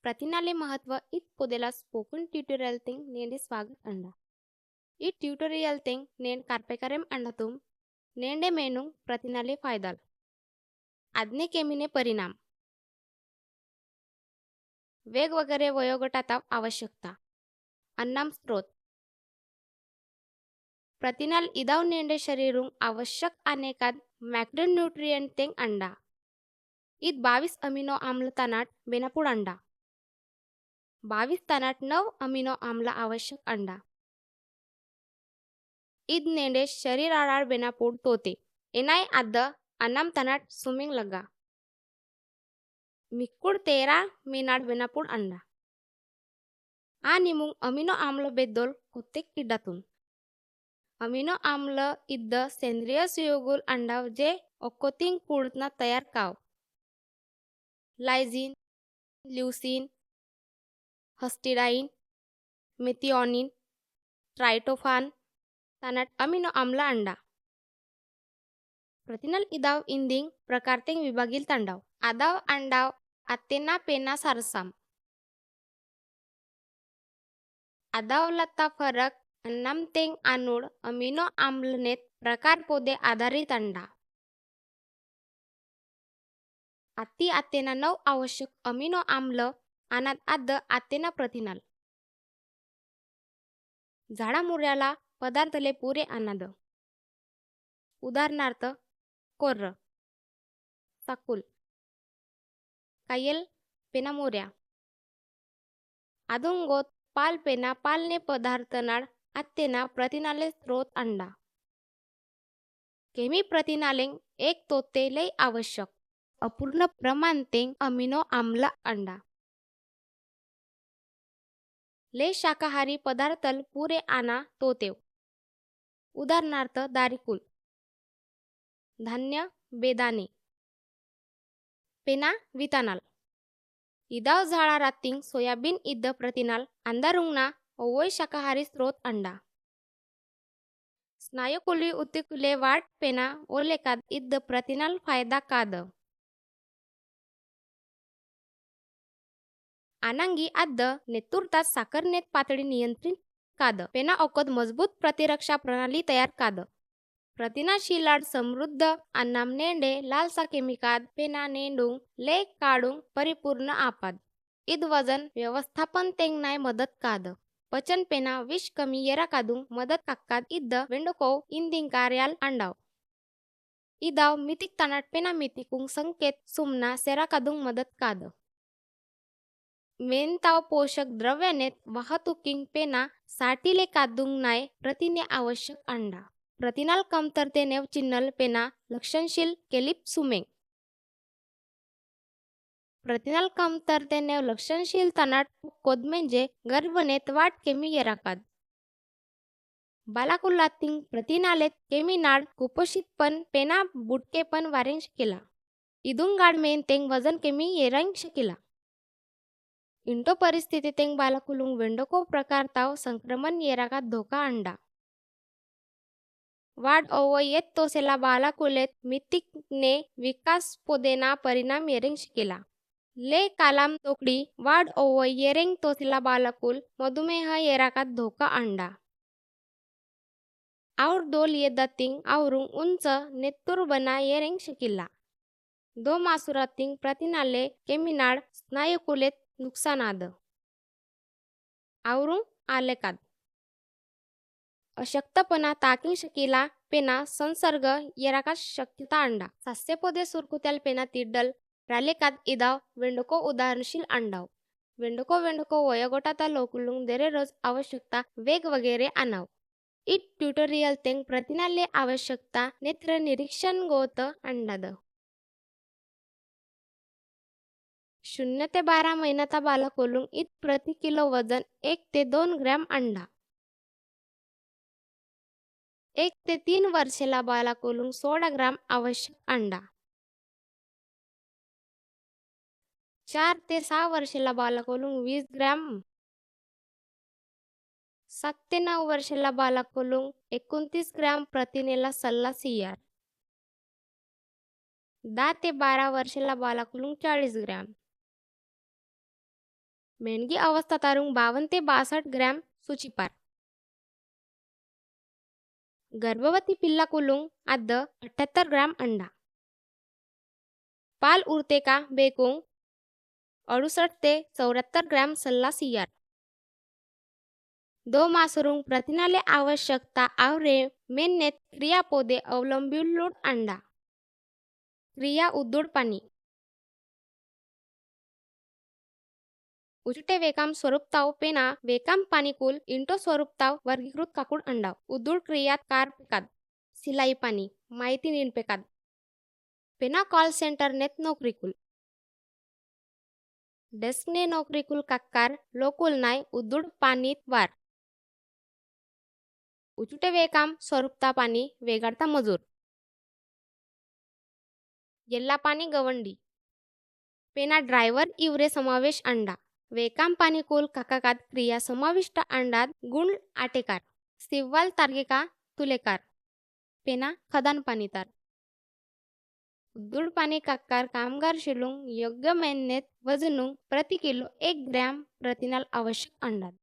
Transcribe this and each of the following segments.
ప్రతినాలే మహత్వ ఇత్ పొదెలా spoken ట్యూటోరియal thing నేండే స్వాగત అండ. ఈ ట్యూటోరియal thing నేను कार्पेकरेम अंडातून नेंडे मेनू प्रतिनाले फायदाल आज्ञे केमीने परिणाम वेग वगैरे वयोगटात आवश्यकता अन्नाम स्त्रोत प्रतिनाल इदाव नेंडे शरीरुं आवश्यक अनेकाद मॅक्रोन्यूट्रिएंट तेंग अंडा ईद 22 अमीनो आम्ल तनाट बेनापूड अंडा 22 तनाट 9 अमीनो आम्ल आवश्यक अंडा ईद नेंडे शरीर आडार बेनापूड तोते एनाय अद्द अन्नाम तनाट सुमिंग लगा मिक्कुड 13 मीनाड बेनापूड अंडा आ निमुंग अमीनो आम्ल बेद्दोल कोत्तेक किड्डातून अमीनो आम्ल इद्द सेंद्रिय सुयोगुल अंडाव जे ओकोतिंग पूर्णना तयार काव लायझिन ल्यूसिन हस्टिडाइन मेथिओनिन ट्राइटोफान तनाट अमीनो आम्ल अंडा प्रतिनल इदाव इंदिंग प्रकारतेंग विभागील तंडाव आदाव अंडाव आतेना पेना सारसाम आदाव लत्ता फरक अन्नम तेंग आनुड अमीनो आम्लनेत प्रकार पोदे आधारित अंडा आती आतेना 9 आवश्यक अमीनो आम्ल अनात आद्द आतेना प्रतिनाल झाडा मुर्याला पदार्थले पुरे अनाद उदाहरणार्थ कोर्र साकुल कायल पेना मोर्या आदुंगोत पाल पेना पालने पदार्थनाड आत्तेना प्रतिनाले स्त्रोत अंडा केमी प्रतिनालेंग एक तोते लय आवश्यक अपूर्ण प्रमाणतेंग अमीनो आम्ल अंडा ले शाकाहारी पदार्थल पुरे आना तोतेव उदाहरणार्थ दारिकुल धान्य बेदाणे पेना वितानाल इदाव झाडा रातिंग सोयाबीन इद्द प्रतिनाल अंदारुंगना ओवय शाकाहारी स्त्रोत अंडा स्नायुकुली उतिकुले वाट पेना ओलेकाद इद्द प्रतिनाल फायदा काद आनांगी आद्द नेतुरतात साखरनेत पातळी नियंत्रित काद पेना ओकद मजबूत प्रतिरक्षा प्रणाली तयार काद प्रतिना शिलाड समृद्ध अन्नाम नेंडे लालसा केमिकाद पेना नेंडुंग ले काडुंग परिपूर्ण आपाद इद वजन व्यवस्थापन तेंगनाय मदत काद पचन पेना विष कमी येरा कादुंग मदत काक्काद इद्द वेंडको इंदिंग कार्याल अंडाव इदाव मितिक तनाट पेना मितिकुंग संकेत सुमना सेरा कादुंग मदत काद मेनताव पोषक द्रव्यानेत वाहतुकिंग पेना साठीले कादुंग नाय प्रतिने आवश्यक अंडा प्रतिनाल कमतरतेनेव चिन्हल पेना लक्षणशील केलिप सुमेंग प्रतिनाल कमतरतेनेव लक्षणशील तनाट कोद म्हणजे गर्भनेत वाट केमी येराकाद बालाकुलातिंग प्रतिनालेत केमी नाड कुपोषितपण पेना बुटकेपण वारेंग शकेला इदुंगाड मेन तेंग वजन केमी येरांग शकेला इंटो परिस्थिती तेंग बालाकुलुंग वेंडको प्रकार ताव संक्रमण येराकाद धोका अंडा वाड येत तोसेला बालाकुलेत मितिकने विकास पोदेना परिणाम येरेंग शिकेला ले कालाम तोकडी वाड येरेंग तोसेला बालाकुल मधुमेह येराकात धोका अंडा आउर दोल येदातिंग आवरुंग उंच नेतुर बना येरेंग शिकिला दो मासुरातिंग प्रतिनाले केमिनाड स्नायुकुलेत नुकसानाद आवरुंग आलेकाद अशक्तपणा ताकिंग शकीला पेना संसर्ग येराका शक्यता अंडा सस्य पोदे सुरकुत्याल पेना तिड्डल रालेकाद इदाव वेंडको उदाहरणशील अंडाव वेंडको वयोगटाता लोकुलुंग देरे रोज आवश्यकता वेग वगैरे आनाव इट ट्यूटोरियल तेंग प्रतिनाले आवश्यकता नेत्र निरीक्षण गोत अंडाद 0 ते 12 महिन्याचा बालकोलुंग इत प्रति किलो वजन 1 ते 2 ग्रॅम अंडा 1 ते 3 वर्षेला बालकोलुंग 16 ग्राम आवश्यक अंडा 4 ते 6 वर्षेला बालकोलुंग 20 ग्रॅम 7 ते 9 वर्षेला बालकोलुंग 29 ग्रॅम प्रतिनेला सल्ला सियार 10 ते 12 वर्षेला बालकोलुंग 40 ग्रॅम मेणगी अवस्था तारुंग 52 ते 62 ग्रॅम सूचीपार. गर्भवती पिल्ला कुलुंग आद्द 78 ग्रॅम अंडा. पाल उरते का बेकुंग 68 ते 74 ग्रॅम सल्ला सियार. दो मासरुंग प्रतिनाले आवश्यकता आवरे मेन्नेत क्रियापोदे अवलंबिलूड अंडा. क्रिया उद्दूड पाणी. उचटे वेकाम स्वरूपताव पेना वेकाम पाणीकुल इंटो स्वरूपताव वर्गीकृत काकुड अंडाव. उद्दूड क्रियात कार पेकाद. सिलाई पाणी माहिती नीन पेकाद. पेना कॉल सेंटर नेत नोकरीकुल. डेस्कने नोकरीकुल काक्कार लोकुल नाय उद्दूड पाणीत वार. उचटे वेकाम स्वरूपता पाणी वेगाडता मजूर. गेल्ला पाणी गवंडी. पेना ड्रायव्हर इवरे समावेश अंडा. वेकाम पाणीकुल काकाकात क्रिया समाविष्ट अंडात गुण आटेकार. सिव्वाल तार्गिका तुलेकार. पेना खदान पाणीतार. उद्दूड पाणी काक्कार कामगार शिलुंग योग्य मेन्नेत वजनुंग प्रति किलो 1 ग्रॅम प्रतिनाल आवश्यक अंडात.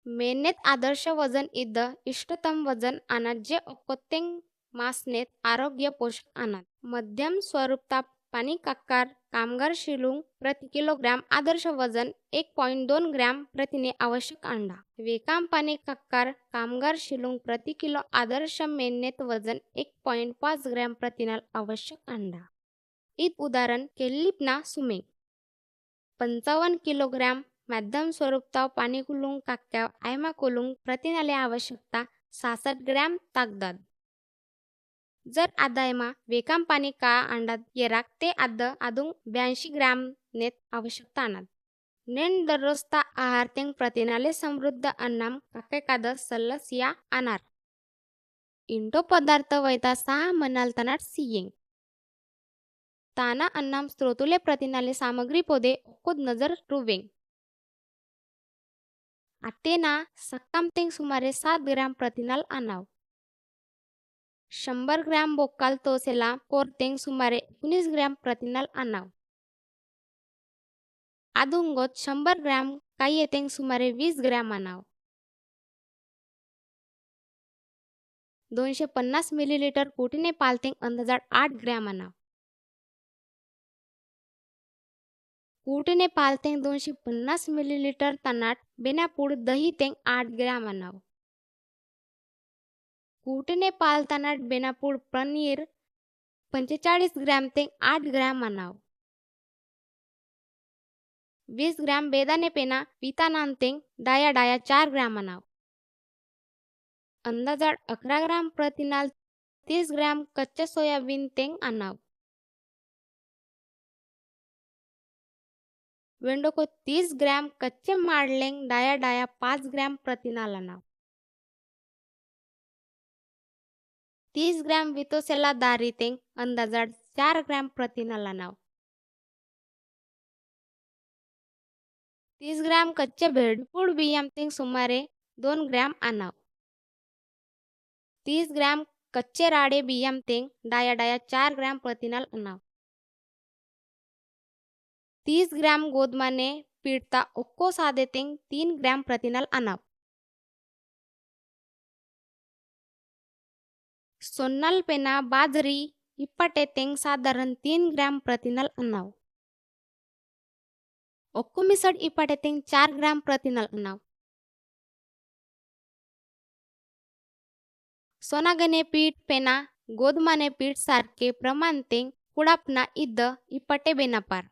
मेन्नेत आदर्श वजन इद्द इष्टतम वजन अनात जे ओकोत्तेंग मासनेत आरोग्य पोषक अनात. मध्यम स्वरूपता पाणी काक्कार कामगार शिलुंग प्रति किलोग्रॅम आदर्श वजन 1.2 ग्रॅम प्रतिने आवश्यक अंडा. वेकाम पाणी काक्कार कामगार शिलुंग प्रति किलो आदर्श मेन्नेत वजन 1.5 ग्रॅम प्रतिनाल आवश्यक अंडा. ईद उदाहरण केलिपना सुमे 55 किलोग्रॅम मध्यम स्वरूपताव पाणी कुलुंग काक्याव आयमा कुलुंग प्रतिनाले आवश्यकता 66 ग्रॅम ताकदाद. जर आदायमा वेकाम पाणी का अंडात येराक ते आद्द आदुंग 82 ग्रॅम नेत आवश्यकता अनात. नेन दररोजता आहार तेंग प्रतिनाले समृद्ध अन्नाम काकेकाद सल्लसिया अनार. इंटो पदार्थ वैता 6 मनाल तनाट सियेंग. ताना अन्नाम स्त्रोतुले प्रतिनाले सामग्री पोदे ओकोद नजर रुवेंग. आटेना सक्काम तेंग सुमारे 7 ग्रॅम प्रतिनाल अनाव. 100 ग्रॅम बोक्काल तोसेला कोरतेंग सुमारे 19 ग्रॅम प्रतिनाल अनाव. आदुंगोत 100 ग्रॅम कायेतेंग सुमारे 20 ग्रॅम अनाव. 250 मिलीलीटर कुटीने पालतेंग अंदाजात 8 ग्रॅम अनाव. कुटीने पालतेंग 250 मिलीलीटर तनाट बेनापूड दही तेंग 8 ग्रॅम अनाव. कुटीने पालतानाट बेनापूड पनीर 45 ग्रॅम तेंग 8 ग्रॅम अनाव. 20 ग्रॅम बेदाने पेना वितानान तेंग डाया डाया 4 ग्रॅम अनाव. अंदाजात 11 ग्रॅम प्रतिनाल 30 ग्रॅम कच्चे सोयाबीन तेंग अनाव. वेंडो को 30 ग्रॅम कच्चे माडलेंग डाया डाया 5 ग्रॅम प्रतिनाल अनाव. 30 ग्रॅम वितोसेला दारी तेंग अंदाजात 4 ग्रॅम प्रतिनाल अनाव. 30 ग्रॅम कच्चे भेडपूड बियाम तेंग सुमारे 2 ग्रॅम अनाव. 30 ग्रॅम कच्चे राडे बियाम तेंग डाया डाया 4 ग्रॅम प्रतिनाल अनाव. 30 ग्रॅम गोदमाने पीडता ओक्को सादे तेंग 3 ग्रॅम प्रतिनाल अनाव. सोन्नाल पेना बाजरी इप्पाटे तेंग साधारण 3 ग्रॅम प्रतिनाल अनाव. ओक्को मिसड इप्पाटे तेंग 4 ग्रॅम प्रतिनाल अनाव. सोनागने पीठ पेना गोदमाने पीठ सारखे प्रमाण तेंग कुडापना इद्द इप्पाटे बेनापार.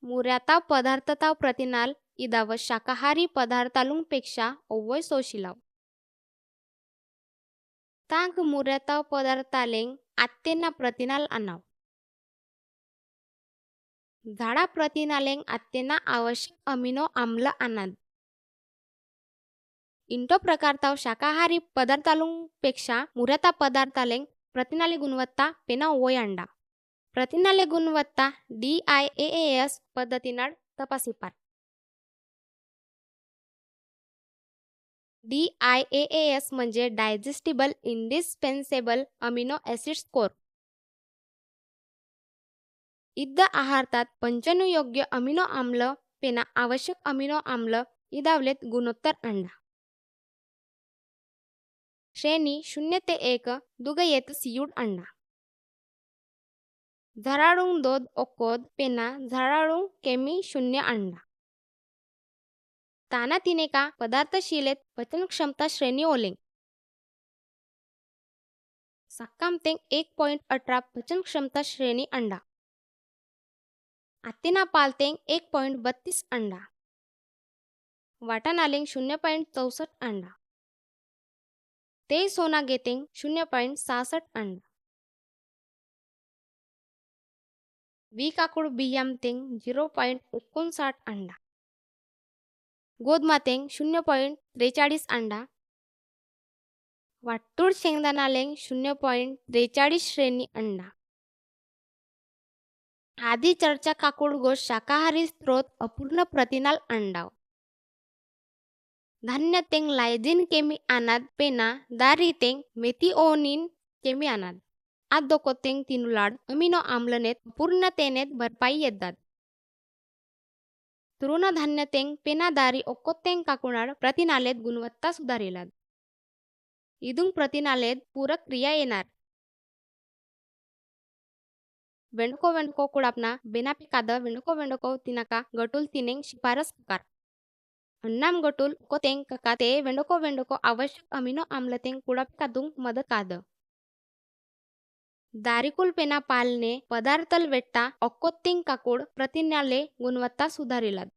मुर्याताव पदार्थताव प्रतिनाल इदाव शाकाहारी पदार्थालुंग पेक्षा ओवोय सोशिलाव. तांग मुर्याताव पदार्थालेंग आत्तेना प्रतिनाल अनाव. झाडा प्रतिनालेंग आत्तेना आवश्यक अमिनो आम्ल अनाद. इंटो प्रकारताव शाकाहारी पदार्थालुंग पेक्षा मुर्याता पदार्थालेंग प्रतिनाली गुणवत्ता पेना ओवोय अंडा. प्रतिनाले गुणवत्ता DIAAS पद्धतीनाड तपासिपार. DIAAS म्हणजे digestible indispensable amino acid score. इद्द आहारतात पंचनुयोग्य अमिनो आम्ल पेना आवश्यक अमिनो आम्ल इदावलेत गुणोत्तर अंडा श्रेणी 0 ते 1 दुगयेत सियूड अंडा झराडूंग दोद ओकोद पेना झराडूंग केमी 0 अंडा ताना तिने का पदार्थशिलेत पचन क्षमता श्रेणी ओलेंग सक्काम तेंग 1.18 पचन क्षमता श्रेणी अंडा आत्तेना पालतेंग 1.32 अंडा वाटानालेंग 0.64 अंडा ते सोना गेतेंग 0.66 अंडा वी काकुड बियामतेंग 0.59 अंडा गोदमातेंग 0.43 अंडा वाट्टूड शेंगदाणालेंग 0.43 श्रेणी अंडा आधी चर्चा काकुड गोष्ट शाकाहारी स्त्रोत अपूर्ण प्रथिनाल अंडाव धान्य तेंग लायजिन केमी आनाद पेना दारी तेंग मेथिओनिन केमी आनाद आदोको तेंग तिनुलाड अमिनो आम्लनेत अपूर्णतेनेत भरपाई येतात तृणधान्य तेंग पेना दारी ओकोतेंग काकुणाड प्रथिनालेत गुणवत्ता सुधारिलाद इदुंग प्रथिनालेत पूरक क्रिया येणार वेंडको कुडापना बेनापी काद वेंडको तिनाका गटुल तिनेंग शिफारस ककार अन्नाम गटुल कोतेंग कका ते वेंडको आवश्यक अमिनो आम्लतेंग कुडापी कादुंग मदत काद दारिकुल पेना पालने पदार्थल वेट्टा ओकोत्तिंग काकुड प्रथिनाले गुणवत्ता सुधारिलाद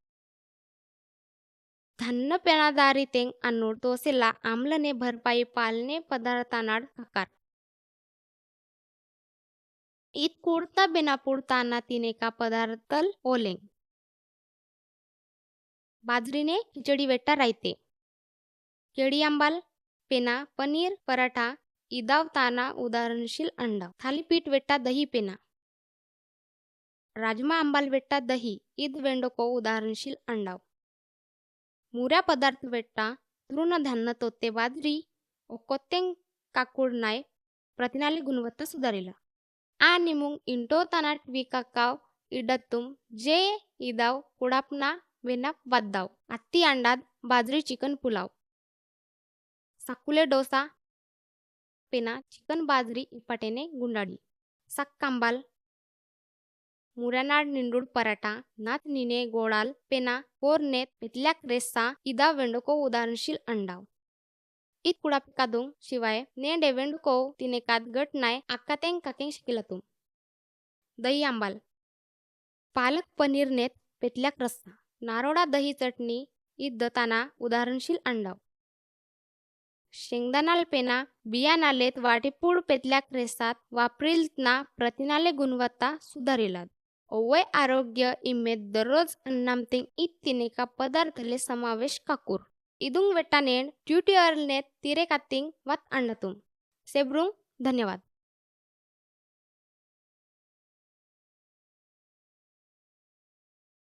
धान्य पेना दारी तेंग अन्नूड तोसेला आम्लने भरपाई पालने पदार्थानाड ककार इत कुडता बेना पुडताना तिने का पदार्थल ओलेंग बाजरीने खिचडी वेट्टा रायते केडी आंबाल पेना पनीर पराठा इदाव ताना उदाहरणशील अंडा थालीपीठ वेट्टा दही पेना राजमा आंबाल वेट्टा दही ईद वेंडको उदाहरणशील अंडाव मुऱ्या पदार्थ वेट्टा तृणधान्य तोते बाजरी ओकोतेंग काकुड नाय प्रथिनाले गुणवत्ता सुधारिला आ निमुंग इंटो ताना ट्विकाकाव इडतुम जे इदाव कुडापना वेना वाद्दाव अत्ती अंडाद बाजरी चिकन पुलाव साकुले डोसा पेना चिकन बाजरी इपाटेने गुंडाडी सक्कांबाल मुरानाड निंडूड पराठा नाथ निने गोडाल पेना कोरनेत पेतल्याक रेस्सा इदा वेंडको उदाहरणशील अंडाव इत कुडापिकादुंग शिवाय नेंडे वेंडको तिनेकात गट नाय आकातेंग काकेंग शिकिलतुम दही आंबाल पालक पनीर नेत पेतल्याक रस्सा नारोडा दही चटणी ईद दताना उदाहरणशील अंडाव शेंगदाणाल पेना बियानालेत वाटीपूड पेतल्याक रेसात वापरिलतना प्रथिनाले गुणवत्ता सुधारिलाद ओवय आरोग्य इमेत दररोज अन्नामतेंग इत तिनेका पदार्थले समावेश काकूर इदुंग वेट्टानेंड ट्यूटोरियल नेत तिरे कातिंग वात अंडतुम सेब्रुंग धन्यवाद।